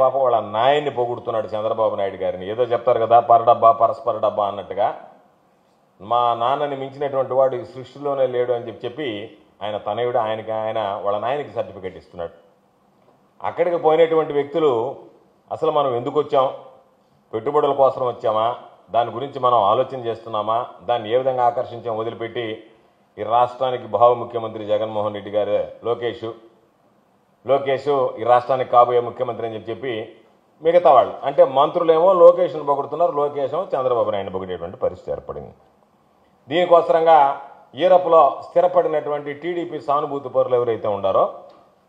పాపం వాళ్ళ నాయన్ని పొగుడుతున్నాడు చంద్రబాబు నాయుడు గారిని. ఏదో చెప్తారు కదా, పరడబ్బా పరస్పర డబ్బా అన్నట్టుగా. మా నాన్నని మించినటువంటి వాడు ఈ సృష్టిలోనే లేడు అని చెప్పి ఆయన తనయుడు ఆయన వాళ్ళ నాయనకి సర్టిఫికేట్ ఇస్తున్నాడు. అక్కడికి పోయినటువంటి వ్యక్తులు అసలు మనం ఎందుకు వచ్చాం, పెట్టుబడుల కోసం వచ్చామా, దాని గురించి మనం ఆలోచన చేస్తున్నామా, దాన్ని ఏ విధంగా ఆకర్షించాం వదిలిపెట్టి ఈ రాష్ట్రానికి భావ ముఖ్యమంత్రి జగన్మోహన్ రెడ్డి గారు లోకేష్ ఈ రాష్ట్రానికి కాబోయే ముఖ్యమంత్రి అని చెప్పి మిగతా వాళ్ళు అంటే మంత్రులేమో లోకేష్ను పొగుడుతున్నారు, లోకేష్ చంద్రబాబు నాయుడు పొగిడేటువంటి పరిస్థితి ఏర్పడింది. దీనికోసరంగా యూరప్లో స్థిరపడినటువంటి టీడీపీ సానుభూతి పరులు ఎవరైతే ఉండారో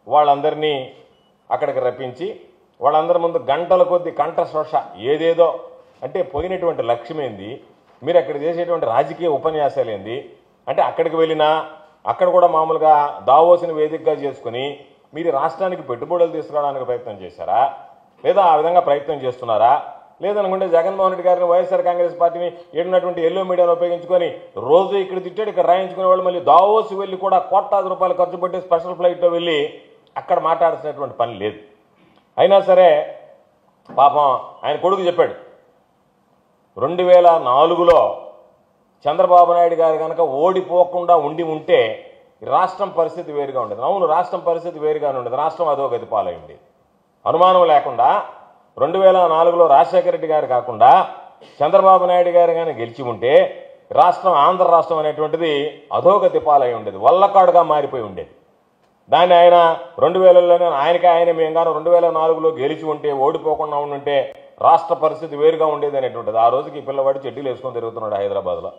వాళ్ళందరినీ అక్కడికి రప్పించి వాళ్ళందరి ముందు గంటల కొద్ది కంఠశోష ఏదేదో అంటే పోయినటువంటి లక్ష్యం ఏంది, మీరు అక్కడ చేసేటువంటి రాజకీయ ఉపన్యాసాలు ఏంది అంటే అక్కడికి వెళ్ళినా అక్కడ కూడా మామూలుగా దావోస్ని వేదికగా చేసుకుని మీరు రాష్ట్రానికి పెట్టుబడులు తీసుకురావడానికి ప్రయత్నం చేశారా, లేదా ఆ విధంగా ప్రయత్నం చేస్తున్నారా, లేదనుకుంటే జగన్మోహన్ రెడ్డి గారిని వైఎస్ఆర్ కాంగ్రెస్ పార్టీని ఏడున్నటువంటి ఎల్లో మీడియాను ఉపయోగించుకొని రోజు ఇక్కడ తిట్టాడు, ఇక్కడ రాయించుకునే వాళ్ళు మళ్ళీ దావోస్ వెళ్ళి కూడా కోట్లాది రూపాయలు ఖర్చు పెట్టి స్పెషల్ ఫ్లైట్లో వెళ్ళి అక్కడ మాట్లాడాల్సినటువంటి పని లేదు. అయినా సరే పాపం ఆయన కొడుకు చెప్పాడు 2004లో చంద్రబాబు నాయుడు గారు కనుక ఓడిపోకుండా ఉంటే రాష్ట్రం పరిస్థితి వేరుగా ఉండేది. అవును, రాష్ట్రం పరిస్థితి వేరుగానే ఉండేది, రాష్ట్రం అధోగతి పాలై ఉండేది. అనుమానం లేకుండా 2004లో రాజశేఖర రెడ్డి గారు కాకుండా చంద్రబాబు నాయుడు గారు కానీ గెలిచి ఉంటే రాష్ట్రం ఆంధ్ర రాష్ట్రం అనేటువంటిది అధోగతి పాలై ఉండేది, వల్లకాడుగా మారిపోయి ఉండేది. దాన్ని ఆయన 2000లోనే ఆయన మేము కానీ 2004లో గెలిచి ఉంటే ఓడిపోకుండా ఉంటే రాష్ట్ర పరిస్థితి వేరుగా ఉండేది అనేటువంటిది. ఆ రోజుకి పిల్లవాడు చెడ్డీలు వేసుకొని తిరుగుతున్నాడు హైదరాబాద్లో.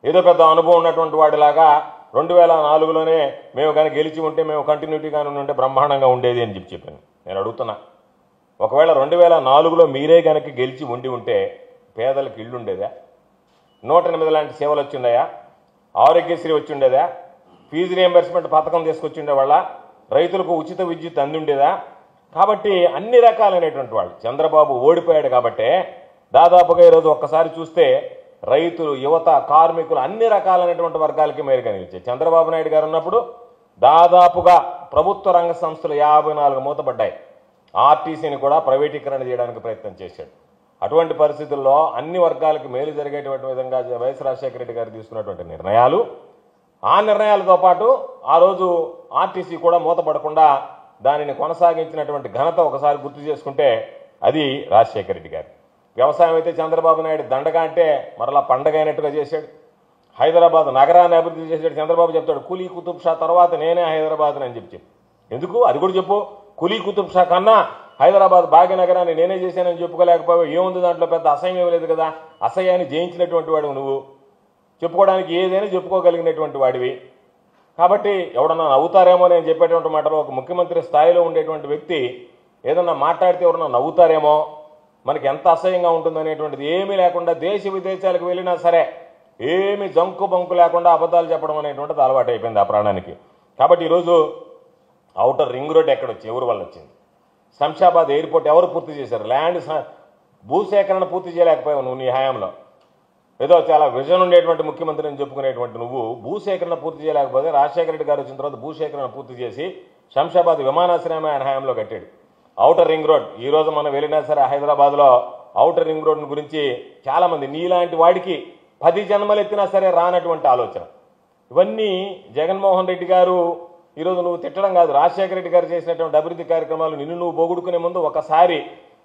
ఏదో పెద్ద అనుభవం ఉన్నటువంటి వాడిలాగా 2004లోనే మేము కానీ గెలిచి ఉంటే మేము కంటిన్యూటీగానే ఉంటే బ్రహ్మాండంగా ఉండేది అని చెప్పాను. నేను అడుగుతున్నా, ఒకవేళ 2004లో మీరే కనుక గెలిచి ఉంటే పేదలకు ఇళ్ళు ఉండేదా, 108 లాంటి సేవలు వచ్చిండయా, ఆరోగ్యశ్రీ వచ్చిండేదా, ఫీజు రియంబర్స్మెంట్ పథకం తీసుకొచ్చిండే వాళ్ళ, రైతులకు ఉచిత విద్యుత్ అందిండేదా? కాబట్టి అన్ని రకాలైనటువంటి వాళ్ళు చంద్రబాబు ఓడిపోయాడు కాబట్టే దాదాపుగా ఈరోజు ఒక్కసారి చూస్తే రైతులు, యువత, కార్మికులు అన్ని రకాలైనటువంటి వర్గాలకి మేలు కలిగించాయి. చంద్రబాబు నాయుడు గారు ఉన్నప్పుడు దాదాపుగా ప్రభుత్వ రంగ సంస్థలు 54 మూతపడ్డాయి. ఆర్టీసీని కూడా ప్రైవేటీకరణ చేయడానికి ప్రయత్నం చేశాడు. అటువంటి పరిస్థితుల్లో అన్ని వర్గాలకు మేలు జరిగేటువంటి విధంగా వైఎస్ రాజశేఖర రెడ్డి గారు తీసుకున్నటువంటి నిర్ణయాలు, ఆ నిర్ణయాలతో పాటు ఆ రోజు ఆర్టీసీ కూడా మూతపడకుండా దానిని కొనసాగించినటువంటి ఘనత ఒకసారి గుర్తు చేసుకుంటే అది రాజశేఖర రెడ్డి గారు. వ్యవసాయం అయితే చంద్రబాబు నాయుడు దండగా అంటే మరలా పండగ అయినట్టుగా చేశాడు. హైదరాబాద్ నగరాన్ని అభివృద్ధి చేశాడు. చంద్రబాబు చెప్తాడు కులీ కుతుబ్ షా తర్వాత నేనే హైదరాబాద్ అని చెప్పి ఎందుకు అది కూడా చెప్పు. కులీ కుతుబ్ షా కన్నా హైదరాబాద్ భాగ్యనగరాన్ని నేనే చేశానని చెప్పుకోలేకపోయావు. ఏముంది దాంట్లో, పెద్ద అసహ్యం లేదు కదా. అసహ్యాన్ని జయించినటువంటి వాడు నువ్వు, చెప్పుకోవడానికి ఏదైనా చెప్పుకోగలిగినటువంటి వాడివి. కాబట్టి ఎవడన్నా నవ్వుతారేమో నేను చెప్పేటువంటి మాటలో ఒక ముఖ్యమంత్రి స్థాయిలో ఉండేటువంటి వ్యక్తి ఏదన్నా మాట్లాడితే ఎవరన్నా నవ్వుతారేమో, మనకి ఎంత అసహ్యంగా ఉంటుందనేటువంటిది ఏమీ లేకుండా దేశ విదేశాలకు వెళ్ళినా సరే ఏమి జంకు బంకు లేకుండా అబద్ధాలు చెప్పడం అనేటువంటిది అలవాటు అయిపోయింది ఆ ప్రాణానికి. కాబట్టి ఈరోజు ఔటర్ రింగ్ రోడ్ ఎక్కడొచ్చి ఎవరి వల్ల వచ్చింది? శంషాబాద్ ఎయిర్పోర్ట్ ఎవరు పూర్తి చేశారు? ల్యాండ్ భూసేకరణ పూర్తి చేయలేకపోయావు నువ్వు నీ హయాంలో. ఏదో చాలా విజన్ ఉండేటువంటి ముఖ్యమంత్రి అని చెప్పుకునేటువంటి నువ్వు భూసేకరణ పూర్తి చేయలేకపోతే రాజశేఖర రెడ్డి గారు వచ్చిన తర్వాత భూసేకరణ పూర్తి చేసి శంషాబాద్ విమానాశ్రయం ఆయన హయాంలో కట్టాడు. ఔటర్ రింగ్ రోడ్ ఈ రోజు మనం వెళ్ళినా సరే హైదరాబాద్లో ఔటర్ రింగ్ రోడ్ గురించి చాలామంది నీలాంటి వాడికి 10 జన్మలు ఎత్తినా సరే రానటువంటి ఆలోచన. ఇవన్నీ జగన్మోహన్ రెడ్డి గారు ఈరోజు నువ్వు తిట్టడం కాదు, రాజశేఖర రెడ్డి గారు చేసినటువంటి అభివృద్ధి కార్యక్రమాలు నిన్ను నువ్వు పొగుడుకునే ముందు ఒకసారి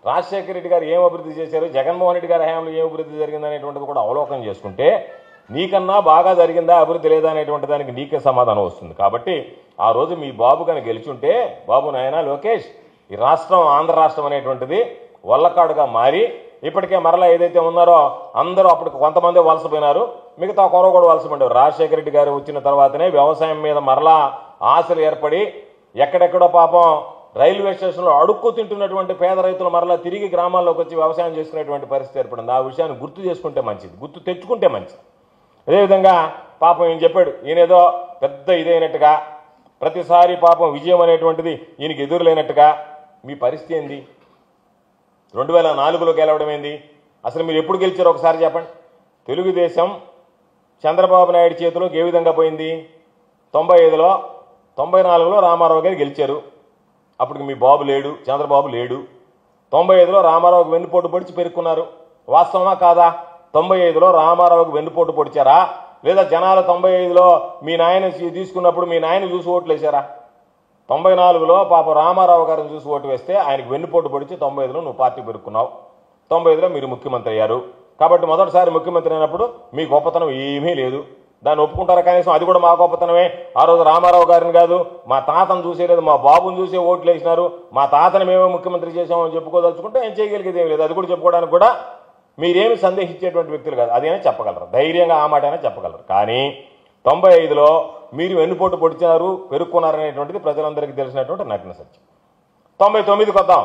రాజశేఖర రెడ్డి గారు ఏం అభివృద్ధి చేశారు, జగన్మోహన్ రెడ్డి గారి హయాంలో ఏం అభివృద్ధి జరిగింది అనేటువంటిది కూడా అవలోకనం చేసుకుంటే నీకన్నా బాగా జరిగిందా అభివృద్ధి లేదా అనేటువంటి దానికి నీకే సమాధానం వస్తుంది. కాబట్టి ఆ రోజు మీ బాబు కానీ గెలిచుంటే, బాబు నాయన లోకేష్, ఈ రాష్ట్రం ఆంధ్ర రాష్ట్రం అనేటువంటిది వల్లకాడుగా మారి ఇప్పటికే మరలా ఏదైతే ఉన్నారో అందరూ అప్పటికి కొంతమంది వలసపోయినారు, మిగతా కొరవ కూడా వలసపోయారు. రాజశేఖర రెడ్డి గారు వచ్చిన తర్వాతనే వ్యవసాయం మీద మరలా ఆశలు ఏర్పడి ఎక్కడెక్కడో పాపం రైల్వే స్టేషన్లో అడుక్కు తింటున్నటువంటి పేద రైతులు మరలా తిరిగి గ్రామాల్లోకి వచ్చి వ్యవసాయం చేసుకునేటువంటి పరిస్థితి ఏర్పడింది. ఆ విషయాన్ని గుర్తు చేసుకుంటే మంచిది, గుర్తు తెచ్చుకుంటే మంచిది. అదేవిధంగా పాపం ఈయన చెప్పాడు, ఈయనేదో పెద్ద ఇదైనట్టుగా ప్రతిసారి పాపం విజయం అనేటువంటిది ఈయనకి ఎదురులేనట్టుగా. మీ పరిస్థితి ఏంది? 2004లో గెలవడం ఏంది? అసలు మీరు ఎప్పుడు గెలిచారో ఒకసారి చెప్పండి. తెలుగుదేశం చంద్రబాబు నాయుడు చేతిలోకి ఏ విధంగా పోయింది? 95లో 94లో రామారావు గారు గెలిచారు. అప్పటికి మీ బాబు లేడు, చంద్రబాబు లేడు. 95లో రామారావుకి వెన్నుపోటు పొడిచి పెరుక్కున్నారు. వాస్తవమా కాదా? 95లో రామారావుకి వెన్నుపోటు పొడిచారా? లేదా జనాలు 95లో మీ నాయన తీసుకున్నప్పుడు మీ నాయన చూసి ఓట్లు వేశారా? 94లో పాప రామారావు గారిని చూసి ఓటు వేస్తే ఆయనకు వెన్నుపోటు పొడిచి 95లో నువ్వు పార్టీ పెరుక్కున్నావు. 95లో మీరు ముఖ్యమంత్రి అయ్యారు. కాబట్టి మొదటిసారి ముఖ్యమంత్రి అయినప్పుడు మీ గొప్పతనం ఏమీ లేదు. దాన్ని ఒప్పుకుంటారా? కనీసం అది కూడా మా గొప్పతనమే. ఆ రోజు రామారావు గారిని కాదు, మా తాతను చూసేలేదు, మా బాబుని చూసే ఓట్లు వేసినారు. మా తాతని మేమే ముఖ్యమంత్రి చేసామని చెప్పుకోదలుచుకుంటే ఏం చేయగలిగేది ఏం లేదు. అది కూడా చెప్పుకోవడానికి కూడా మీరేమి సందేహించేటువంటి వ్యక్తులు కాదు. అదేనా చెప్పగలరు, ధైర్యంగా ఆ మాట అయినా చెప్పగలరు. కానీ 95లో మీరు వెన్నుపోటు పొడిచారు, పెరుక్కున్నారనేటువంటిది ప్రజలందరికీ తెలిసినటువంటి నగ్న సత్యం. 99కి వద్దాం.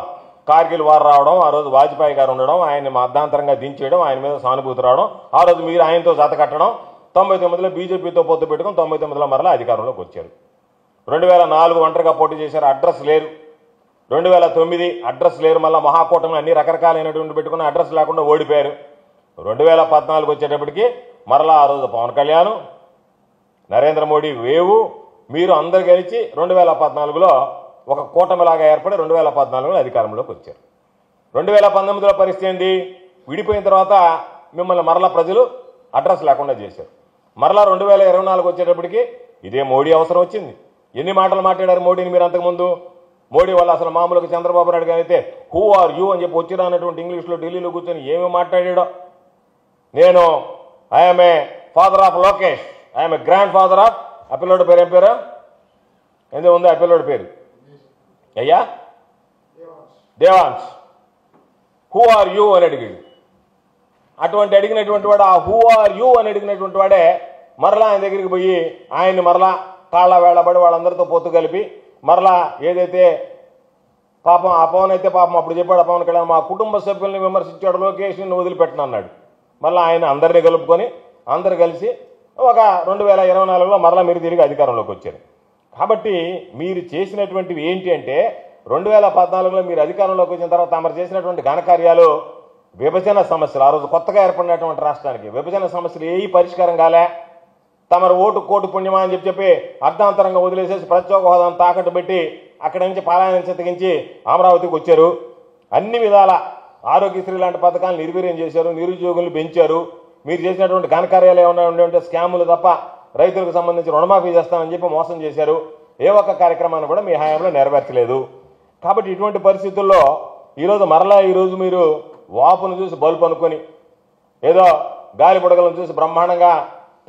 కార్గిల్ వార్ రావడం, ఆ రోజు వాజ్పేయి గారు ఉండడం, ఆయన్ని అర్ధాంతరంగా దించేయడం, ఆయన మీద సానుభూతి రావడం, ఆ రోజు మీరు ఆయనతో జత కట్టడం, 99లో బీజేపీతో పొత్తు పెట్టుకుని 99లో మరలా అధికారంలోకి వచ్చారు. 2004 ఒంటరిగా పోటీ చేశారు, అడ్రస్ లేరు. 2009 అడ్రస్ లేరు, మళ్ళీ మహాకూటమి అన్ని రకరకాలైనటువంటి పెట్టుకుని అడ్రస్ లేకుండా ఓడిపోయారు. 2014 వచ్చేటప్పటికి మరలా ఆ రోజు పవన్ కళ్యాణ్, నరేంద్ర మోడీ వేవు, మీరు అందరు కలిసి 2014లో ఒక కూటమిలాగా ఏర్పడి 2014లో అధికారంలోకి వచ్చారు. 2019లో పరిస్థితి ఏంది? విడిపోయిన తర్వాత మిమ్మల్ని మరలా ప్రజలు అడ్రస్ లేకుండా చేశారు. మరలా 2024 వచ్చేటప్పటికి ఇదే మోడీ అవసరం వచ్చింది. ఎన్ని మాటలు మాట్లాడారు మోడీని మీరు అంతకుముందు? మోడీ వల్ల అసలు మామూలుగా చంద్రబాబు నాయుడు గారు అయితే హూ ఆర్ యూ అని చెప్పి వచ్చిరా అన్నటువంటి ఇంగ్లీష్లో ఢిల్లీలో కూర్చొని ఏమి మాట్లాడాడో. నేను I'm a father of Lokesh, I'm a grand father of, ఆ పిల్లోడి పేరు ఏం పేరు ఎందుకు ఉంది? ఆ పిల్లోడి పేరు అయ్యా దేవాన్స్. హూ ఆర్ యూ అని అడిగాడు. అటువంటి అడిగినటువంటి వాడు, ఆ హూ ఆర్ యూ అని అడిగినటువంటి వాడే మరలా ఆయన దగ్గరికి పోయి ఆయన్ని మరలా కాళ్ళ వేళబడి వాళ్ళందరితో పొత్తు కలిపి మరలా ఏదైతే పాపం ఆ పవన్ అయితే పాపం అప్పుడు చెప్పాడు, పవన్ కళ్యాణ్ మా కుటుంబ సభ్యుల్ని విమర్శించాడు, లోకేష్ని వదిలిపెట్టను అన్నాడు. మళ్ళీ ఆయన అందరినీ కలుపుకొని అందరు కలిసి ఒక 2024లో మరలా మీరు తిరిగి అధికారంలోకి వచ్చారు. కాబట్టి మీరు చేసినటువంటివి ఏంటి అంటే 2014లో మీరు అధికారంలోకి వచ్చిన తర్వాత తమరు చేసినటువంటి ఘనకార్యాలు విభజన సమస్యలు, ఆ రోజు కొత్తగా ఏర్పడినటువంటి రాష్ట్రానికి విభజన సమస్యలు ఏ పరిష్కారం కాలే. తమరు ఓటు కోటు పుణ్యమా అని చెప్పి అర్ధాంతరంగా వదిలేసేసి ప్రత్యేక హోదాను తాకట్టు పెట్టి అక్కడి నుంచి పాలాయనం చిత్తగించి అమరావతికి వచ్చారు. అన్ని విధాల ఆరోగ్యశ్రీ లాంటి పథకాలను నిర్వీర్యం చేశారు, నిరుద్యోగులు పెంచారు. మీరు చేసినటువంటి ఘనకార్యాలు ఏమైనా ఉండే స్కాములు తప్ప రైతులకు సంబంధించి రుణమాఫీ చేస్తామని చెప్పి మోసం చేశారు. ఏ ఒక్క కార్యక్రమాన్ని కూడా మీ హయాంలో నెరవేర్చలేదు. కాబట్టి ఇటువంటి పరిస్థితుల్లో ఈరోజు మీరు వాపును చూసి బల్బు అనుకొని ఏదో గాలి బుడగలను చూసి బ్రహ్మాండంగా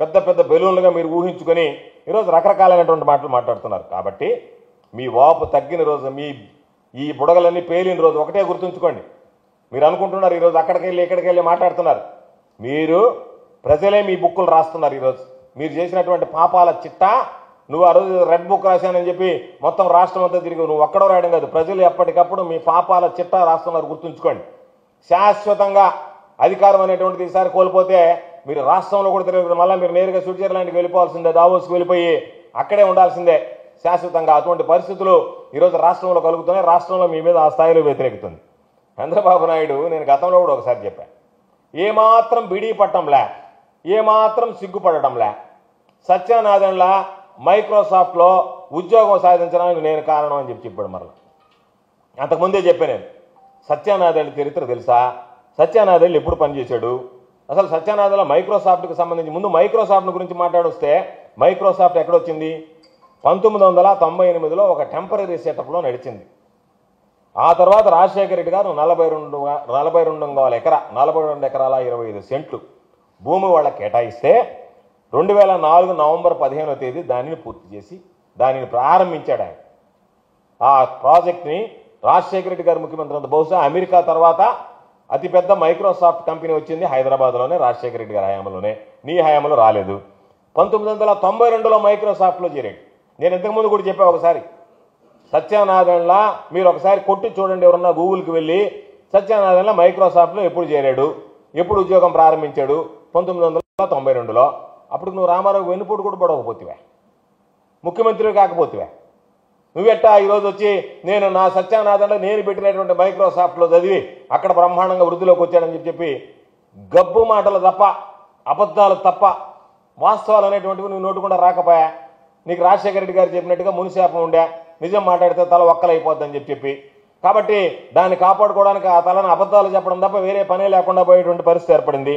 పెద్ద పెద్ద బెలూన్లుగా మీరు ఊహించుకొని ఈరోజు రకరకాలైనటువంటి మాటలు మాట్లాడుతున్నారు. కాబట్టి మీ వాపు తగ్గిన రోజు, మీ ఈ బుడగలన్నీ పేలిన రోజు ఒకటే గుర్తుంచుకోండి. మీరు అనుకుంటున్నారు ఈరోజు అక్కడికి వెళ్ళి ఇక్కడికి వెళ్ళి మాట్లాడుతున్నారు. మీరు ప్రజలే మీ బుక్కులు రాస్తున్నారు. ఈరోజు మీరు చేసినటువంటి పాపాల చిట్టా, నువ్వు ఆ రోజు రెడ్ బుక్ రాశానని చెప్పి మొత్తం రాష్ట్రం అంతా తిరిగి నువ్వు ఒక్కడో రాయడం కాదు, ప్రజలు ఎప్పటికప్పుడు మీ పాపాల చిట్టా రాస్తున్నారు. గుర్తుంచుకోండి. శాశ్వతంగా అధికారం అనేటువంటిది ఈసారి కోల్పోతే మీరు రాష్ట్రంలో కూడా తిరిగి మళ్ళీ మీరు నేరుగా స్విట్జర్లాండ్కి వెళ్ళిపోవాల్సిందే, దావోస్కి వెళ్ళిపోయి అక్కడే ఉండాల్సిందే శాశ్వతంగా. అటువంటి పరిస్థితులు ఈరోజు రాష్ట్రంలో కలుగుతున్నాయి. రాష్ట్రంలో మీ మీద ఆ స్థాయిలో వ్యతిరేకుతుంది. చంద్రబాబు నాయుడు, నేను గతంలో కూడా ఒకసారి చెప్పాను, ఏమాత్రం బిడీ పట్టంలే, ఏమాత్రం సిగ్గుపడటంలే. సత్యనారాయణలా మైక్రోసాఫ్ట్లో ఉద్యోగం సాధించడానికి నేను కారణం అని చెప్పాడు. మరలా అంతకుముందే చెప్పాను నేను. సత్యనారాయణ చరిత్ర తెలుసా? సత్యనారాయణ ఎప్పుడు పనిచేశాడు? అసలు సత్యనారాయణ మైక్రోసాఫ్ట్కి సంబంధించి ముందు మైక్రోసాఫ్ట్ గురించి మాట్లాడొస్తే మైక్రోసాఫ్ట్ ఎక్కడొచ్చింది? 1998లో ఒక టెంపరీ సెటప్లో నడిచింది. ఆ తర్వాత రాజశేఖర రెడ్డి గారు 42 ఎకరాల 25 సెంట్లు భూమి వాళ్ళకి కేటాయిస్తే 2004 నవంబర్ 15వ తేదీ దానిని పూర్తి చేసి దానిని ప్రారంభించాడు ఆయన. ఆ ప్రాజెక్ట్ని రాజశేఖర రెడ్డి గారు ముఖ్యమంత్రి అంత బహుశా అమెరికా తర్వాత అతిపెద్ద మైక్రోసాఫ్ట్ కంపెనీ వచ్చింది హైదరాబాద్లోనే, రాజశేఖర రెడ్డి గారి హయాంలోనే. నీ హయాంలో రాలేదు. 1992లో మైక్రోసాఫ్ట్లో చేరాడు. నేను ఇంతకుముందు కూడా చెప్పా ఒకసారి, సత్యనారాయణలా మీరు ఒకసారి కొట్టి చూడండి, ఎవరన్నా గూగుల్కి వెళ్ళి సత్యనారాయణ మైక్రోసాఫ్ట్లో ఎప్పుడు చేరాడు, ఎప్పుడు ఉద్యోగం ప్రారంభించాడు? 1992లో. అప్పుడు నువ్వు రామారావు వెన్నుపోటు కూడా పడకపోతివే, ముఖ్యమంత్రి కాకపోతివే. నువ్వెట్టా ఈరోజు వచ్చి నేను నా సత్యనారాయణ నేను పెట్టినటువంటి మైక్రోసాఫ్ట్లో చదివి అక్కడ బ్రహ్మాండంగా వృద్ధిలోకి వచ్చాడని చెప్పి గబ్బు మాటలు తప్ప, అబద్ధాలు తప్ప, వాస్తవాలు అనేటువంటివి నువ్వు నోటుకుండా రాకపోయా. నీకు రాజశేఖర రెడ్డి గారు చెప్పినట్టుగా మునిశాపం ఉండే, నిజం మాట్లాడితే తల ఒక్కలైపోద్దని చెప్పి కాబట్టి దాన్ని కాపాడుకోవడానికి ఆ తలని అబద్ధాలు చెప్పడం తప్ప వేరే పనే లేకుండా పోయేటువంటి పరిస్థితి ఏర్పడింది.